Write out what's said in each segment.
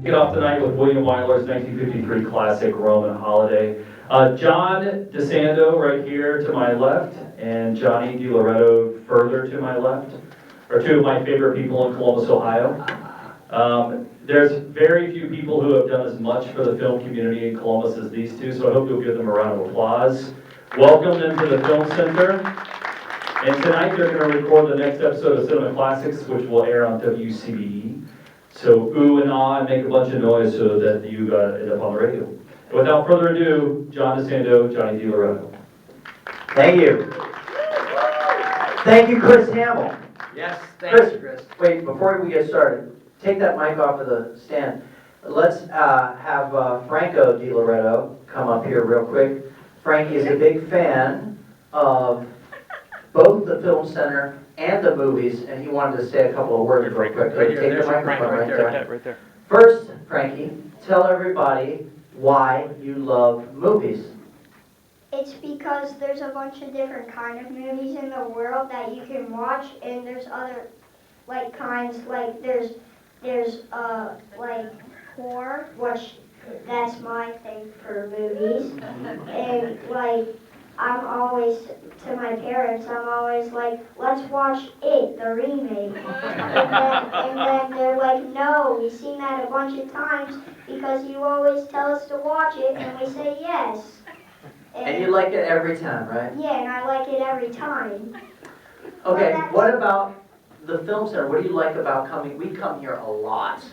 Kick off tonight with William Wyler's 1953 classic, Roman Holiday. John DeSando right here to my left, and Johnny DiLoretto further to my left, are two of my favorite people in Columbus, Ohio. There's very few people who have done as much for the film community in Columbus as these two, so I hope you'll give them a round of applause. Welcome them to the Film Center. And tonight they're going to record the next episode of Cinema Classics, which will air on WCBE. So ooh and ah and make a bunch of noise so that you got it up on the radio. And without further ado, John DeSando, Johnny DiLoretto. Thank you. Thank you, Chris Hamill. Yes, thanks, Chris. Wait, before we get started, take that mic off of the stand. Let's have Franco DiLoretto come up here real quick. Frankie is a big fan of both the Film Center and the movies, and he wanted to say a couple of words real quick. Right here, Take there's the microphone right there. First, Frankie, tell everybody why you love movies. It's because there's a bunch of different kind of movies in the world that you can watch, and there's other like kinds, like there's like horror, which that's my thing for movies, and like I'm always, to my parents, I'm always like, let's watch It, the remake. And then they're like, no, we've seen that a bunch of times because you always tell us to watch it, and we say yes. And you like it every time, right? Yeah, and I like it every time. Okay, what about the Film Center? What do you like about coming? We come here a lot,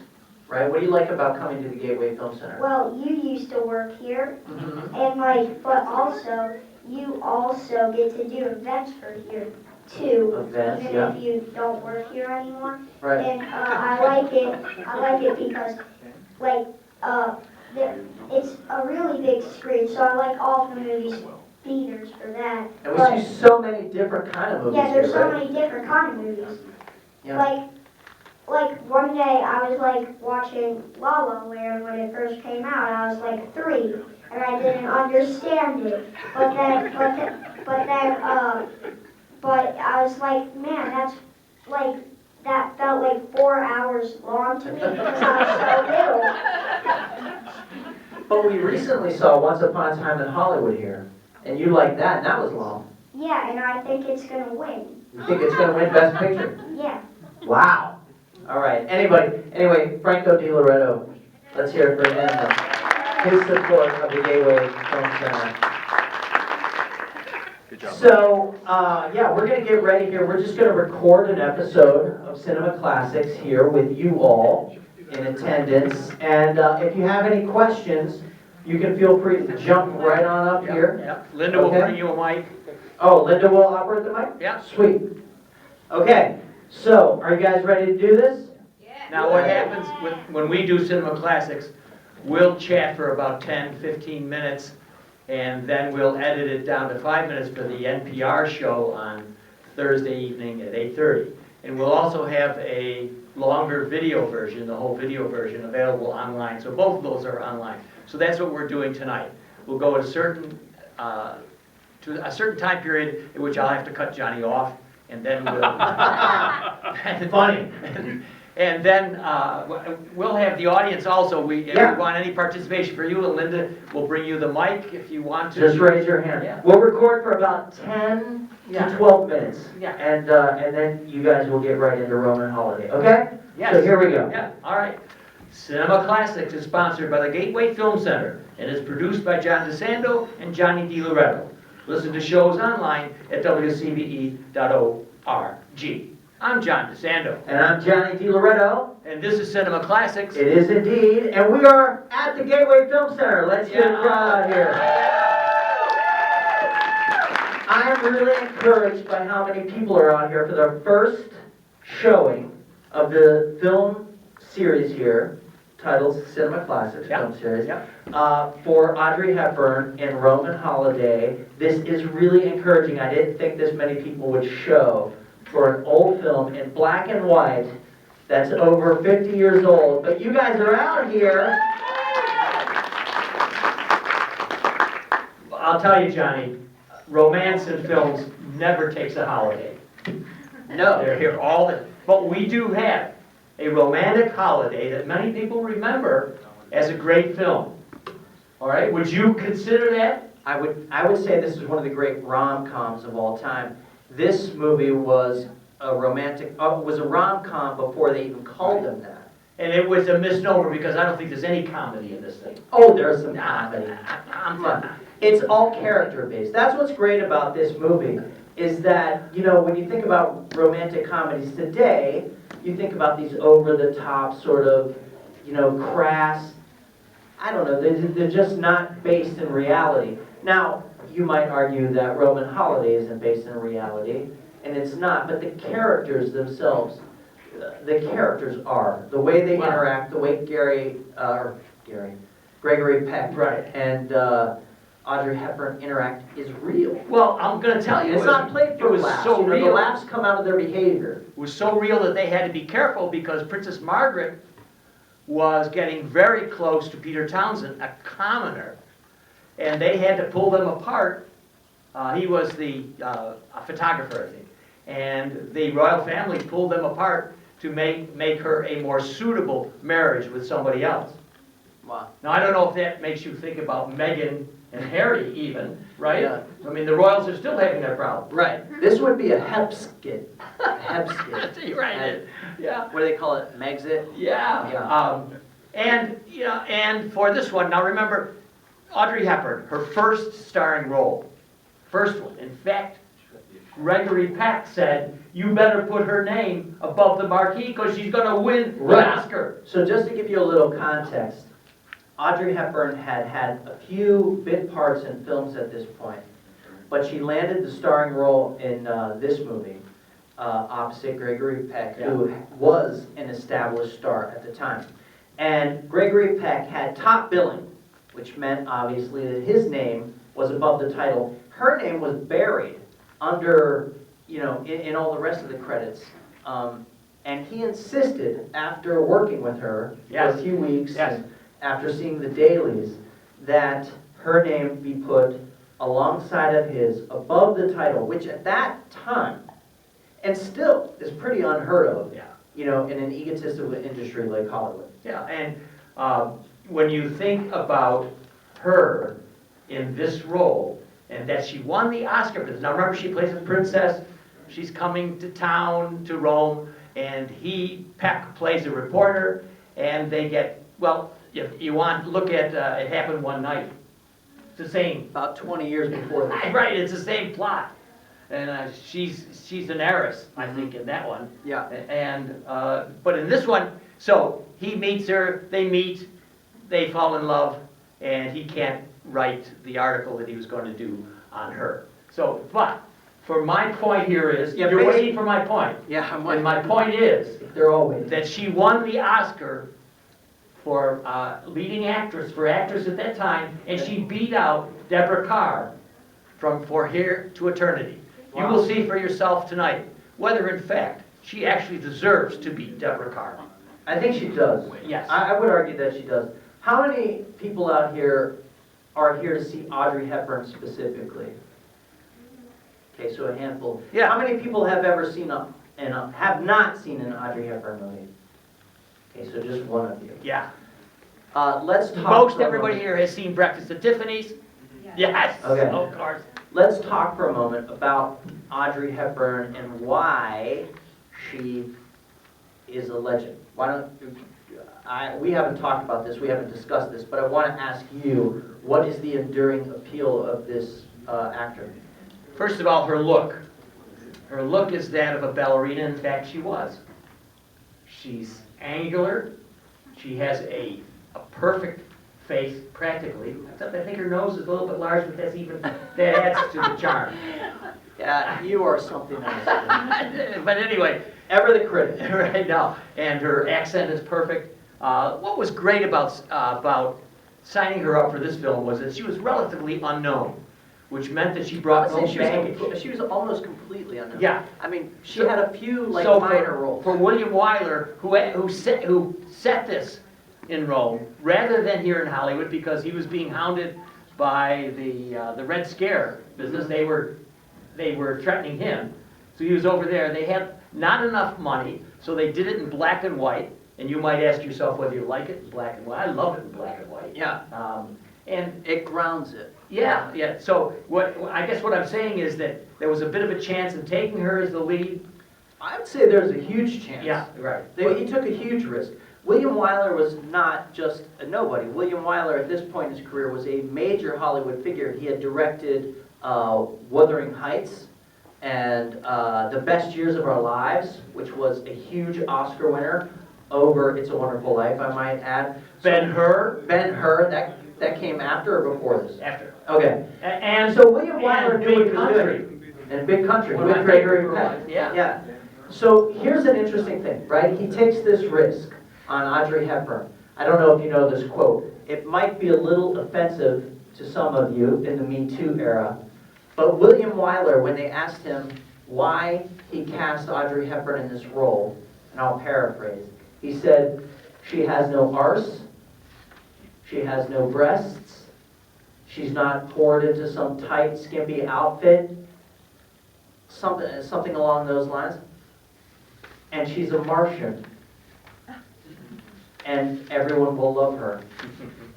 right? What do you like about coming to the Gateway Film Center? Well, you used to work here, Mm-hmm. and like, but also, you also get to do events for here too. Events, even yeah. if you don't work here anymore. Right. And I like it because, like, it's a really big screen, so I like all the movies theaters for that. And we see so many different kind of movies Yeah, there's here, so right? many different kind of movies. Yeah. Like one day I was like watching La La Land when it first came out. I was like 3, and I didn't understand it. But I was like, man, that felt like 4 hours long to me because I was so little. But we recently saw Once Upon a Time in Hollywood here, and you liked that, and that was long. Yeah, and I think it's gonna win. You think it's going to win Best Picture? Yeah. Wow. All right. Anyway, Franco DiLoretto, let's hear it for him. His support of the Gateway Film Center. Good job. So, yeah, we're going to get ready here. We're just going to record an episode of Cinema Classics here with you all in attendance. And if you have any questions, you can feel free to jump right on up here. Yep. Linda will Okay. bring you a mic. Oh, Linda will operate the mic? Yeah. Sweet. Okay, so are you guys ready to do this? Now what happens when we do Cinema Classics, we'll chat for about 10, 15 minutes, and then we'll edit it down to 5 minutes for the NPR show on Thursday evening at 8:30. And we'll also have a longer video version, the whole video version, available online. So both of those are online. So that's what we're doing tonight. We'll go at a certain time period in which I'll have to cut Johnny off, and then we'll... Funny. And then we'll have the audience also. If Yeah. we want any participation for you, and Linda will bring you the mic if you want to. Just raise your hand. Yeah. We'll record for about 10 Yeah. to 12 minutes. Yeah. And then you guys will get right into Roman Holiday, okay? Yes. So here we go. Yeah, all right. Cinema Classics is sponsored by the Gateway Film Center and is produced by John DeSando and Johnny DiLoretto. Listen to shows online at WCBE.org. I'm John DeSando. And I'm Johnny DiLoretto. And this is Cinema Classics. It is indeed. And we are at the Gateway Film Center. Let's get a crowd here. I am really encouraged by how many people are on here for the first showing of the film series here, titled Cinema Classics Film Series, for Audrey Hepburn and Roman Holiday. This is really encouraging. I didn't think this many people would show for an old film in black and white that's over 50 years old. But you guys are out here. I'll tell you, Johnny, romance in films never takes a holiday. No. They're here all the... But we do have a romantic holiday that many people remember as a great film. All right, would you consider that? I would say this is one of the great rom-coms of all time. This movie was a rom-com before they even called them that. And it was a misnomer because I don't think there's any comedy in this thing. Oh, there's some comedy. Come on. It's all character based. That's what's great about this movie, is that, you know, when you think about romantic comedies today, you think about these over-the-top sort of, you know, crass, I don't know, they're just not based in reality. Now, you might argue that Roman Holiday isn't based in reality, and it's not, but the characters themselves, the characters are. The way they interact, the way Gregory Peck Right. and Audrey Hepburn interact is real. Well, I'm going to tell you, It's not played for it was laughs. so You know, real. the laughs come out of their behavior. It was so real that they had to be careful because Princess Margaret was getting very close to Peter Townsend, a commoner, and they had to pull them apart. He was the a photographer, I think, and the royal family pulled them apart to make her a more suitable marriage with somebody else. Wow. Now, I don't know if that makes you think about Meghan and Harry even, right? Yeah. I mean, the royals are still having their problems. Right. This would be a Hep skit. Hep skit. You're right. Yeah. What do they call it? Megxit? Yeah. Yeah. And, you know, and for this one, now remember, Audrey Hepburn, her first starring role. First one. In fact, Gregory Peck said, you better put her name above the marquee because she's going to win the Right. Oscar. So just to give you a little context, Audrey Hepburn had had a few bit parts in films at this point, but she landed the starring role in this movie opposite Gregory Peck, who was an established star at the time. And Gregory Peck had top billing, which meant obviously that his name was above the title. Her name was buried under, you know, in all the rest of the credits. And he insisted, after working with her for a few weeks, and after seeing the dailies, that her name be put alongside of his, above the title, which at that time, and still is pretty unheard of, you know, in an egotistical industry like Hollywood. Yeah, and when you think about her in this role, and that she won the Oscar for this. Now remember, she plays a princess. She's coming to town, to Rome, and Peck plays a reporter, and they get, well, if you want to look at It Happened One Night, it's the same. About 20 years before that. Right, it's the same plot. And she's an heiress, I think, in that one. Yeah. And, but in this one, so he meets her, they meet, they fall in love, and he can't write the article that he was going to do on her. So, but, for my point here is, you're waiting for my point. Yeah, I'm And my point is, They're all waiting. that she won the Oscar for leading actress, for actress at that time, and she beat out Deborah Kerr from For Here to Eternity. You will see for yourself tonight whether, in fact, she actually deserves to beat Deborah Kerr. I think she does. Yes. I would argue that she does. How many people out here are here to see Audrey Hepburn specifically? Okay, so a handful. Yeah. How many people have ever seen have not seen an Audrey Hepburn movie? Okay, so just one of you. Yeah. Let's talk. Most for a everybody moment- here has seen Breakfast at Tiffany's. Yes, Okay. of course. Let's talk for a moment about Audrey Hepburn and why she is a legend. Why don't we haven't talked about this, we haven't discussed this, but I want to ask you, what is the enduring appeal of this actor? First of all, her look. Her look is that of a ballerina. In fact, she was. She's angular. She has a perfect face, practically. Except I think her nose is a little bit large, but that adds to the charm. Yeah, you are something else. But anyway, Ever the critic. right now, and her accent is perfect. What was great about signing her up for this film was that she was relatively unknown, which meant that she brought no baggage. She was almost completely unknown. Yeah. I mean, she had a few So minor roles. for William Wyler, who set this in Rome, rather than here in Hollywood, because he was being hounded by the Red Scare business. They were threatening him, so he was over there. not enough money, so they did it in black and white. And you might ask yourself whether you like it in black and white. I love it in black and white. Yeah. And It grounds it. yeah. So I guess what I'm saying is that there was a bit of a chance of taking her as the lead. I would say there's a huge chance. Yeah, right. He took a huge risk. William Wyler was not just a nobody. William Wyler, at this point in his career, was a major Hollywood figure. He had directed Wuthering Heights and The Best Years of Our Lives, which was a huge Oscar winner over It's a Wonderful Life, I might add. Ben-Hur. Ben-Hur, that came after or before this? After. Okay. And So William Wyler and knew what Big he was Country. doing. And Big Country, One of with my Gregory favorite Peck. movies, yeah. Yeah. So here's an interesting thing, right? He takes this risk on Audrey Hepburn. I don't know if you know this quote. It might be a little offensive to some of you in the Me Too era, but William Wyler, when they asked him why he cast Audrey Hepburn in this role, and I'll paraphrase, he said, "She has no arse, she has no breasts, she's not poured into some tight, skimpy outfit," something along those lines, "and she's a Martian, and everyone will love her."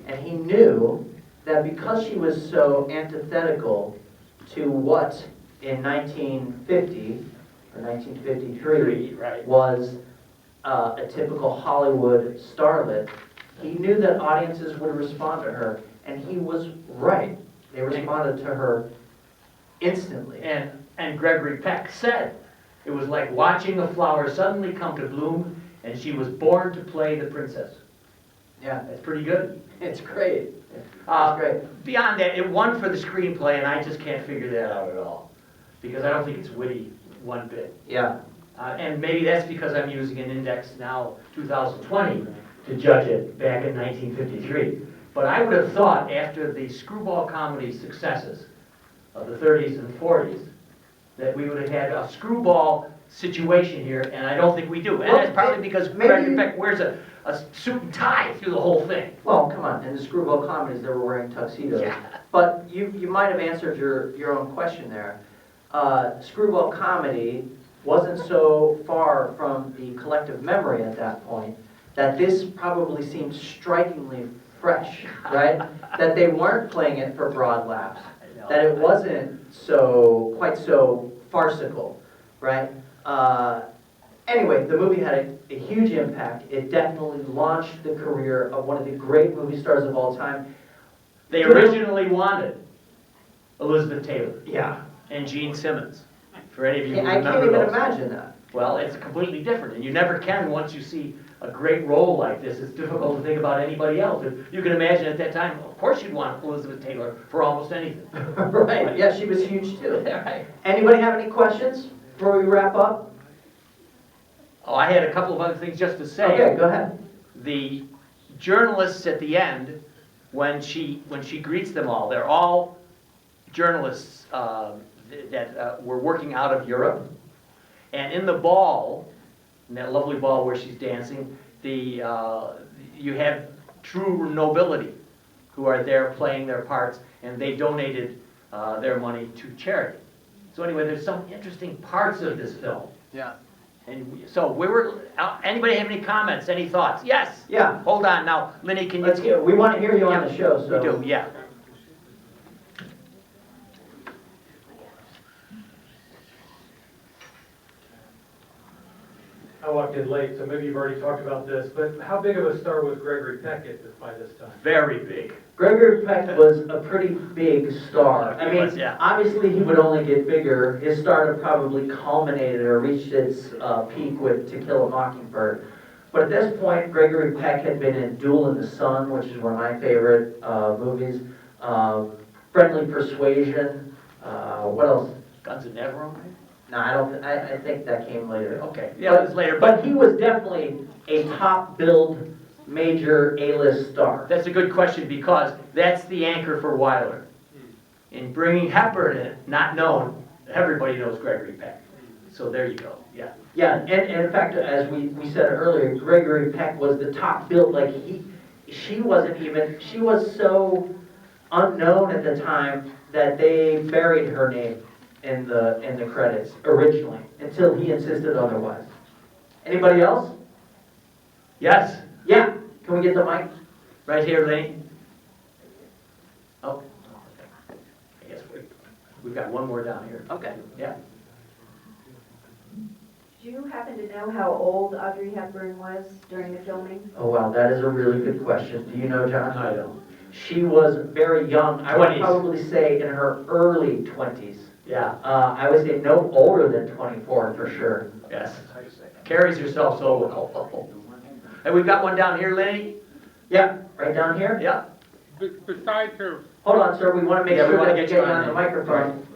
And he knew that because she was so antithetical to what in 1950 or 1953 Right. was a typical Hollywood starlet, he knew that audiences would respond to her, and he was right. They responded to her instantly. And Gregory Peck said, it was like watching a flower suddenly come to bloom, and she was born to play the princess. Yeah, That's pretty good. it's great. Uh, It's great. Beyond that, it won for the screenplay, and I just can't figure that out at all. Because I don't think it's witty one bit. Yeah. And maybe that's because I'm using an index now, 2020, to judge it back in 1953. But I would have thought after the screwball comedy successes of the 30s and 40s, that we would have had a screwball situation here, and I don't think we do. And Well, that's partly because maybe- Gregory Peck wears a suit and tie through the whole thing. Well, come on, in the screwball comedies, they were wearing tuxedos. Yeah. But you might have answered your own question there. Screwball comedy wasn't so far from the collective memory at that point that this probably seemed strikingly fresh, right? That they weren't playing it for broad laughs, that it wasn't quite so farcical, right? Anyway, the movie had a huge impact. It definitely launched the career of one of the great movie stars of all time. They originally wanted Elizabeth Taylor Yeah. and Gene Simmons, for any of you who I remember can't even those. imagine that. Well, it's completely different, and you never can once you see a great role like this. It's difficult to think about anybody else. You can imagine at that time, of course you'd want Elizabeth Taylor for almost anything. Right, yeah, she was huge too. Right. Anybody have any questions before we wrap up? Oh, I had a couple of other things just to say. Okay, go ahead. The journalists at the end, when she greets them all, they're all journalists that were working out of Europe. And in the ball, in that lovely ball where she's dancing, you have true nobility who are there playing their parts, and they donated their money to charity. So anyway, there's some interesting parts of this film. Yeah. And so anybody have any comments, any thoughts? Yes? Yeah. Hold on now, Lenny, can you? Let's hear, we want to hear you on the show, so. We do, yeah. I walked in late, so maybe you've already talked about this, but how big of a star was Gregory Peck by this time? Very big. Gregory Peck was a pretty big star. I He mean, was, yeah. obviously he would only get bigger. His stardom probably culminated or reached its peak with To Kill a Mockingbird. But at this point, Gregory Peck had been in Duel in the Sun, which is one of my favorite movies. Friendly Persuasion. What else? Guns of Navarone? No, I don't. I think that came later. Okay, yeah, it was later, But he was definitely a top-billed major A-list star. that's a good question because that's the anchor for Wyler. In bringing Hepburn in, not known, everybody knows Gregory Peck. So there you go, yeah. Yeah, and in fact, as we said earlier, Gregory Peck was the top-billed. Like she was so unknown at the time that they buried her name in the credits originally, until he insisted otherwise. Anybody else? Yes, Yeah, can we get the mic? right here, Lenny. Oh, I guess we've got one more down here. Okay. Yeah. Do you happen to know how old Audrey Hepburn was during the filming? Oh, wow, that is a really good question. Do you know, John? I don't. She was very young. I would 20s. probably say in her early 20s. Yeah, I would say no older than 24 for sure. yes. Carries herself so well. And we've got one down here, Lenny? Yeah, right down here. Yeah. Besides her, Hold on, sir, we want to make Yeah, we sure wanna that we get get you you on on the there. microphone.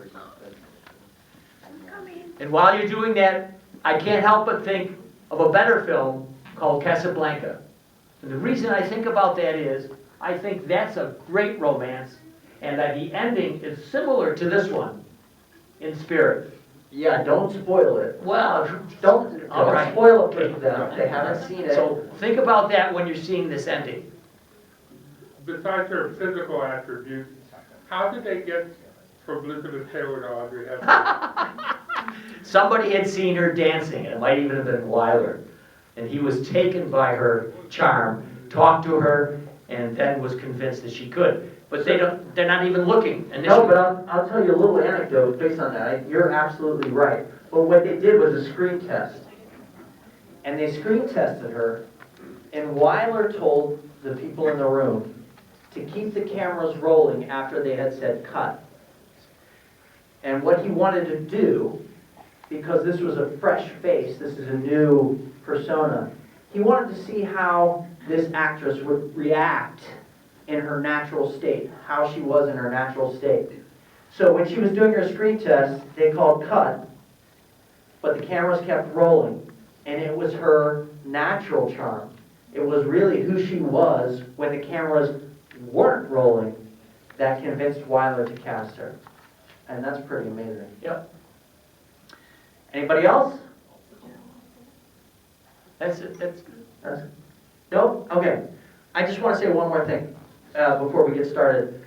And while you're doing that, I can't help but think of a better film called Casablanca. And the reason I think about that is, I think that's a great romance, and that the ending is similar to this one in spirit. Yeah, don't spoil it. Well, Don't All right. spoil it for them. They haven't seen it. so think about that when you're seeing this ending. besides her physical attributes, how did they get from Elizabeth Taylor to Audrey Hepburn? Somebody had seen her dancing, and it might even have been Wyler. And he was taken by her charm, talked to her, and then was convinced that she could. But they're not even looking initially. No, but I'll tell you a little anecdote based on that. You're absolutely right. But what they did was a screen test. And they screen tested her, and Wyler told the people in the room to keep the cameras rolling after they had said cut. And what he wanted to do, because this was a fresh face, this is a new persona, he wanted to see how this actress would react in her natural state, how she was in her natural state. So when she was doing her screen test, they called cut, but the cameras kept rolling, and it was her natural charm. It was really who she was when the cameras weren't rolling that convinced Wyler to cast her. And that's pretty amazing. Yep, Anybody else? that's it, That's- Nope? Okay. I just want to say one more thing before we get started.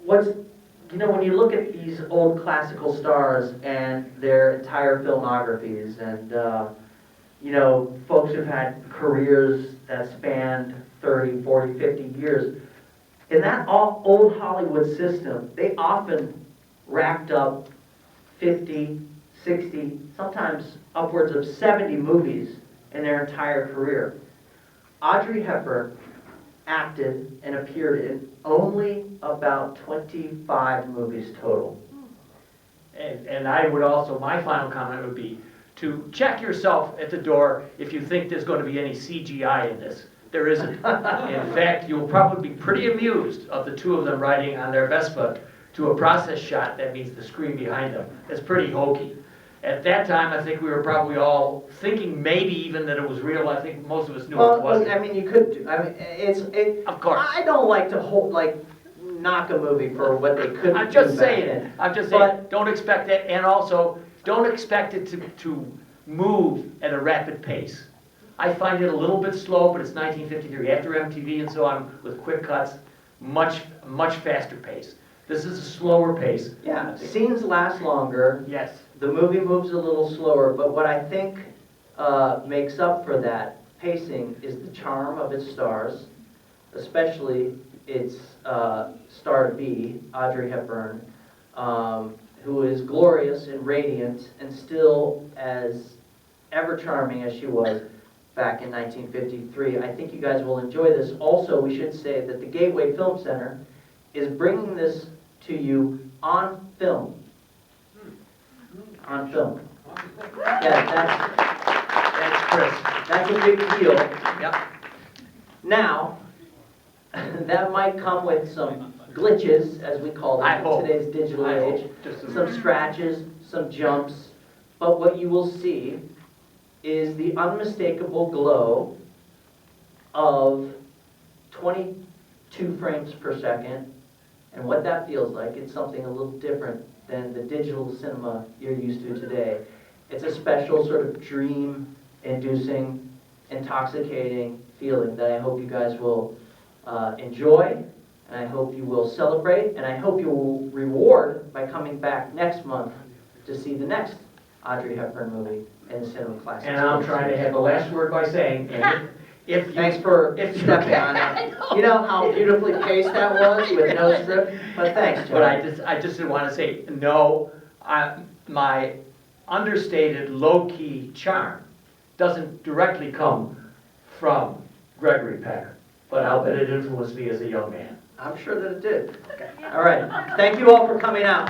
When you look at these old classical stars and their entire filmographies and, folks who've had careers that spanned 30, 40, 50 years, in that old Hollywood system, they often racked up 50, 60, sometimes upwards of 70 movies in their entire career. Audrey Hepburn acted and appeared in only about 25 movies total. and I would also, my final comment would be to check yourself at the door if you think there's going to be any CGI in this. There isn't. In fact, you'll probably be pretty amused of the two of them riding on their Vespa to a process shot that means the screen behind them. It's pretty hokey. At that time, I think we were probably all thinking maybe even that it was real. I think most of us knew it Well, wasn't. I mean, you could do, Of course. I don't like to knock a movie for what they couldn't I'm just do back saying, then. I'm just saying, But- don't expect it, and also, don't expect it to move at a rapid pace. I find it a little bit slow, but it's 1953, after MTV and so on, with quick cuts, much faster pace. This is a slower pace. Yeah, scenes last longer, Yes. the movie moves a little slower, but what I think makes up for that pacing is the charm of its stars, especially its star-to-be, Audrey Hepburn, who is glorious and radiant and still as ever charming as she was back in 1953. I think you guys will enjoy this. Also, we should say that the Gateway Film Center is bringing this to you on film. On film. Yeah, That's Chris. that's a big deal. Yep. Now, that might come with some glitches, as we call them I in hope. today's digital I hope. age. Just a- Some scratches, some jumps, but what you will see is the unmistakable glow of 22 frames per second, and what that feels like, it's something a little different than the digital cinema you're used to today. It's a special sort of dream-inducing, intoxicating feeling that I hope you guys will enjoy, and I hope you will celebrate, and I hope you will reward by coming back next month to see the next Audrey Hepburn movie in the Cinema Classics. And I'm trying to have the last word by saying, and if you. Thanks for if you stepping can- on that. You know how beautifully paced that was with no script? But thanks, John. But I just want to say, no, my understated low-key charm doesn't directly come from Gregory Peck, but I'll bet it influenced me as a young man. I'm sure that it did. All right. Thank you all for coming out.